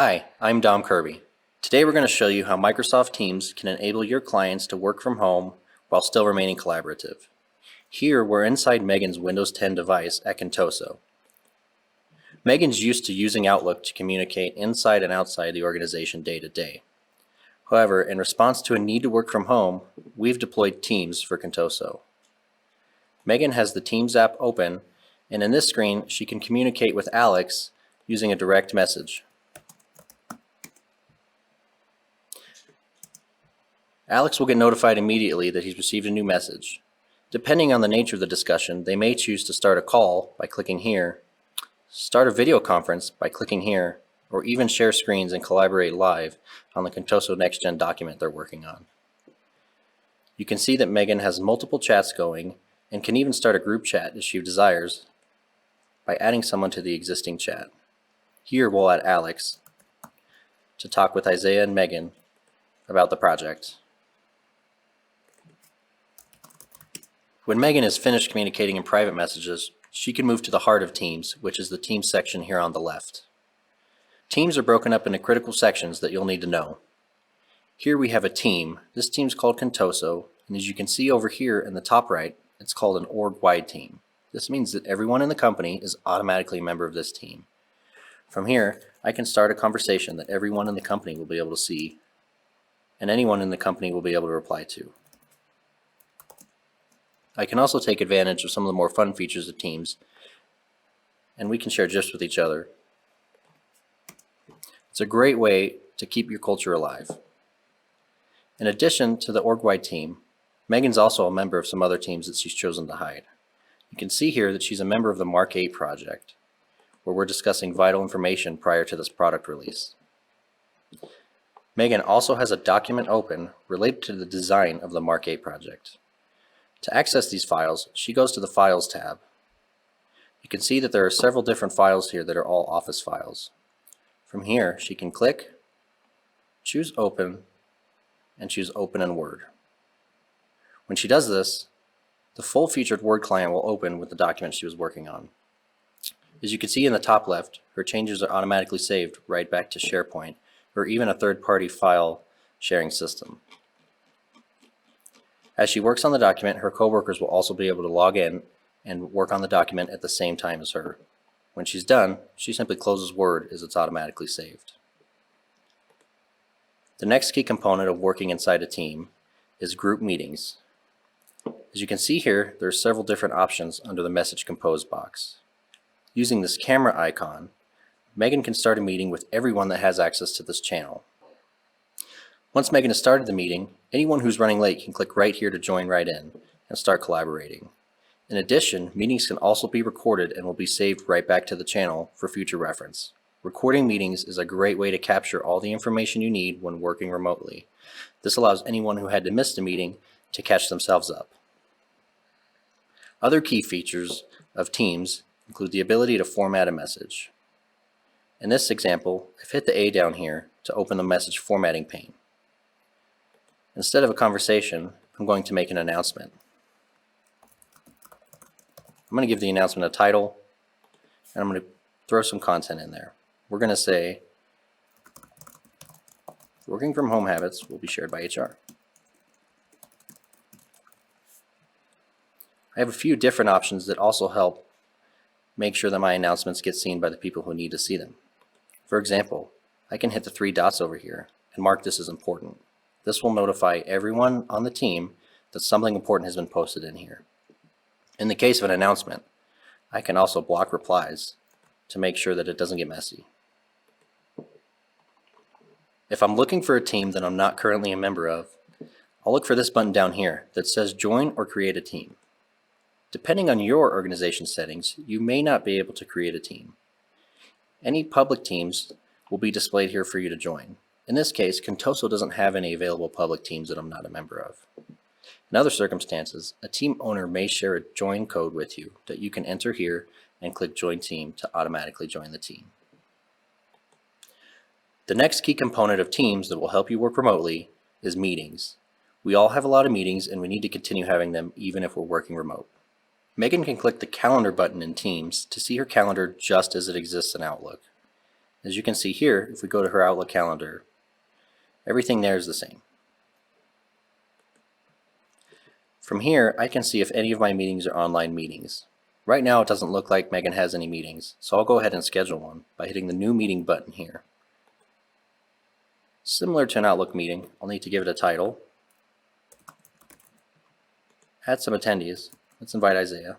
Hi, I'm Dom Kirby. Today we're going to show you how Microsoft Teams can enable your clients to work from home while still remaining collaborative. Here we're inside Megan's Windows 10 device at Contoso. Megan's used to using Outlook to communicate inside and outside the organization day to day. However, in response to a need to work from home, we've deployed Teams for Contoso. Megan has the Teams app open, and in this screen she can communicate with Alex using a direct message. Alex will get notified immediately that he's received a new message. Depending on the nature of the discussion, they may choose to start a call by clicking here, start a video conference by clicking here, or even share screens and collaborate live on the Contoso NextGen document they're working on. You can see that Megan has multiple chats going and can even start a group chat if she desires by adding someone to the existing chat. Here we'll add Alex to talk with Isaiah and Megan about the project. When Megan is finished communicating in private messages, she can move to the heart of Teams, which is the Teams section here on the left. Teams are broken up into critical sections that you'll need to know. Here we have a team. This team's called Contoso, and as you can see over here in the top right, it's called an org-wide team. This means that everyone in the company is automatically a member of this team. From here, I can start a conversation that everyone in the company will be able to see, and anyone in the company will be able to reply to. I can also take advantage of some of the more fun features of Teams, and we can share GIFs with each other. It's a great way to keep your culture alive. In addition to the org-wide team, Megan's also a member of some other teams that she's chosen to hide. You can see here that she's a member of the Mark 8 project, where we're discussing vital information prior to this product release. Megan also has a document open related to the design of the Mark 8 project. To access these files, she goes to the Files tab. You can see that there are several different files here that are all Office files. From here, she can click, choose Open, and choose Open in Word. When she does this, the full featured Word client will open with the document she was working on. As you can see in the top left, her changes are automatically saved right back to SharePoint or even a third-party file sharing system. As she works on the document, her coworkers will also be able to log in and work on the document at the same time as her. When she's done, she simply closes Word as it's automatically saved. The next key component of working inside a team is group meetings. As you can see here, there are several different options under the Message Compose box. Using this camera icon, Megan can start a meeting with everyone that has access to this channel. Once Megan has started the meeting, anyone who's running late can click right here to join right in and start collaborating. In addition, meetings can also be recorded and will be saved right back to the channel for future reference. Recording meetings is a great way to capture all the information you need when working remotely. This allows anyone who had to miss the meeting to catch themselves up. Other key features of Teams include the ability to format a message. In this example, I've hit the A down here to open the message formatting pane. Instead of a conversation, I'm going to make an announcement. I'm going to give the announcement a title, and I'm going to throw some content in there. We're going to say, working from home habits will be shared by HR. I have a few different options that also help make sure that my announcements get seen by the people who need to see them. For example, I can hit the three dots over here and mark this as important. This will notify everyone on the team that something important has been posted in here. In the case of an announcement, I can also block replies to make sure that it doesn't get messy. If I'm looking for a team that I'm not currently a member of, I'll look for this button down here that says Join or Create a Team. Depending on your organization settings, you may not be able to create a team. Any public teams will be displayed here for you to join. In this case, Contoso doesn't have any available public teams that I'm not a member of. In other circumstances, a team owner may share a join code with you that you can enter here and click Join Team to automatically join the team. The next key component of Teams that will help you work remotely is meetings. We all have a lot of meetings and we need to continue having them even if we're working remote. Megan can click the Calendar button in Teams to see her calendar just as it exists in Outlook. As you can see here, if we go to her Outlook calendar, everything there is the same. From here, I can see if any of my meetings are online meetings. Right now it doesn't look like Megan has any meetings, so I'll go ahead and schedule one by hitting the New Meeting button here. Similar to an Outlook meeting, I'll need to give it a title, add some attendees. Let's invite Isaiah.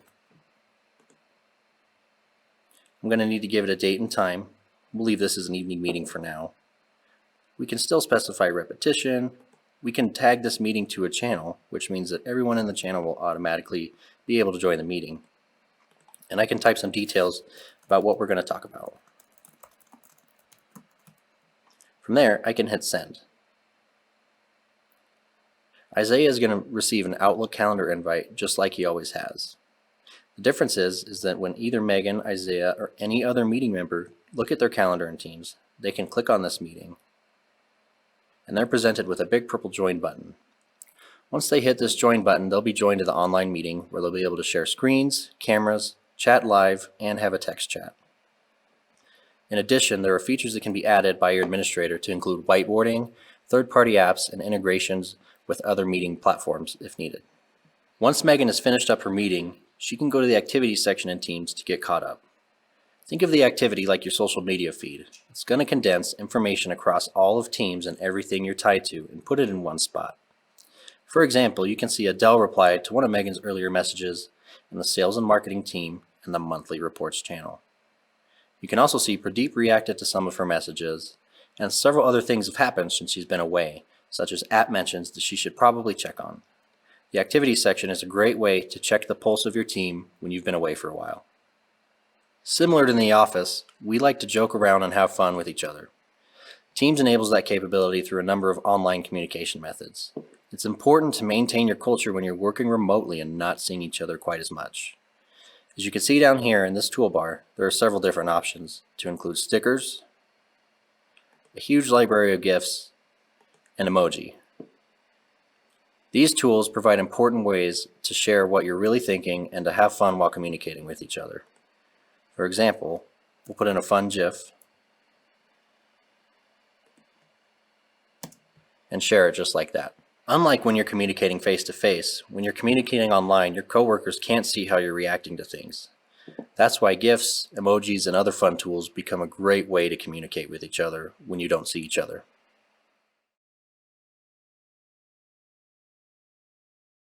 I'm going to need to give it a date and time. We'll leave this as an evening meeting for now. We can still specify repetition. We can tag this meeting to a channel, which means that everyone in the channel will automatically be able to join the meeting. And I can type some details about what we're going to talk about. From there, I can hit send. Isaiah is going to receive an Outlook calendar invite just like he always has. The difference is that when either Megan, Isaiah, or any other meeting member look at their calendar in Teams, they can click on this meeting, and they're presented with a big purple join button. Once they hit this join button, they'll be joined to the online meeting where they'll be able to share screens, cameras, chat live, and have a text chat. In addition, there are features that can be added by your administrator to include whiteboarding, third-party apps, and integrations with other meeting platforms if needed. Once Megan has finished up her meeting, she can go to the activities section in Teams to get caught up. Think of the activity like your social media feed. It's going to condense information across all of Teams and everything you're tied to and put it in one spot. For example, you can see Adele replied to one of Megan's earlier messages in the sales and marketing team and the monthly reports channel. You can also see Pradeep reacted to some of her messages, and several other things have happened since she's been away, such as app mentions that she should probably check on. The activities section is a great way to check the pulse of your team when you've been away for a while. Similar to in the office, we like to joke around and have fun with each other. Teams enables that capability through a number of online communication methods. It's important to maintain your culture when you're working remotely and not seeing each other quite as much. As you can see down here in this toolbar, there are several different options to include stickers, a huge library of GIFs, and emoji. These tools provide important ways to share what you're really thinking and to have fun while communicating with each other. For example, we'll put in a fun GIF and share it just like that. Unlike when you're communicating face-to-face, when you're communicating online, your coworkers can't see how you're reacting to things. That's why GIFs, emojis, and other fun tools become a great way to communicate with each other when you don't see each other.